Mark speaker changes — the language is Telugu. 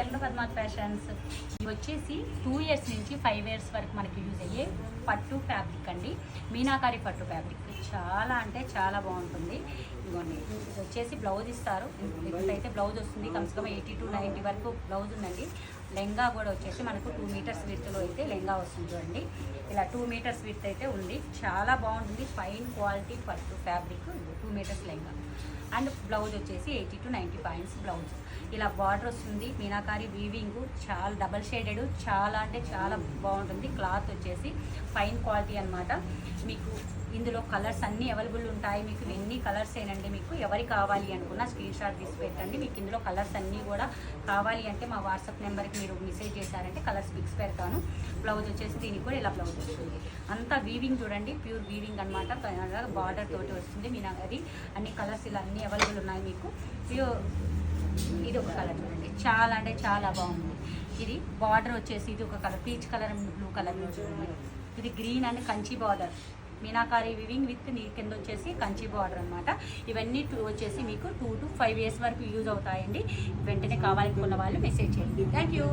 Speaker 1: Welcome to Padmavati fashions. ఇవి వచ్చేసి 2 ఇయర్స్ నుంచి 5 ఇయర్స్ వరకు మనకి యూజ్ అయ్యే పట్టు ఫ్యాబ్రిక్ అండి. మీనాకారి పట్టు ఫ్యాబ్రిక్ చాలా అంటే చాలా బాగుంటుంది. ఇదిగోండి, ఇది వచ్చేసి బ్లౌజ్ ఇస్తారు. ఇప్పుడైతే బ్లౌజ్ వస్తుంది, కమ్స్కమ్ 80 to 90 వరకు బ్లౌజ్ ఉందండి. లెంగా కూడా వచ్చేసి మనకు 2 మీటర్స్ విడ్త్లో అయితే లెంగా వస్తుంది చూడండి. ఇలా 2 మీటర్స్ విడ్త్ అయితే ఉంది, చాలా బాగుంటుంది. ఫైన్ క్వాలిటీ పట్టు ఫ్యాబ్రిక్, 2 మీటర్స్ లెంగా. అండ్ బ్లౌజ్ వచ్చేసి 80 to 90 పాయింట్స్ బ్లౌజ్. ఇలా బార్డర్ వస్తుంది, మీనాకారి వీవింగ్, చాలా డబల్ షేడెడ్, చాలా అంటే చాలా బాగుంటుంది. క్లాత్ వచ్చేసి ఫైన్ క్వాలిటీ అనమాట. మీకు ఇందులో కలర్స్ అన్నీ అవైలబుల్ ఉంటాయి. మీకు ఎన్ని కలర్స్ ఏనండి, మీకు ఎవరికి కావాలి అనుకున్నా స్క్రీన్ షాట్ తీసి పెట్టండి. మీకు ఇందులో కలర్స్ అన్నీ కూడా కావాలి అంటే మా వాట్సాప్ నెంబర్కి మీరు మెసేజ్ చేశారంటే కలర్స్ పిక్స్ పెడతాను. బ్లౌజ్ వచ్చేసి దీనికి కూడా ఇలా బ్లౌజ్ వస్తుంది. అంతా వీవింగ్ చూడండి, ప్యూర్ వీవింగ్ అనమాట. బార్డర్ తోటి వస్తుంది మీనాకారి. అన్ని కలర్స్ ఇలా అన్నీ అవైలబుల్ ఉన్నాయి మీకు. ఇది ఒక కలర్ చూడండి, చాలా అంటే చాలా బాగుంది. ఇది బార్డర్ వచ్చేసి ఇది ఒక colour, peach colour and blue colour చూడండి. ఇది green and Kanchi border, meenakari weaving with కింద వచ్చేసి కంచి బార్డర్ అనమాట. ఇవన్నీ వచ్చేసి మీకు 2 to 5 ఇయర్స్ వరకు యూజ్ అవుతాయండి. వెంటనే కావాలనుకున్న వాళ్ళు మెసేజ్ చేయండి. Thank you.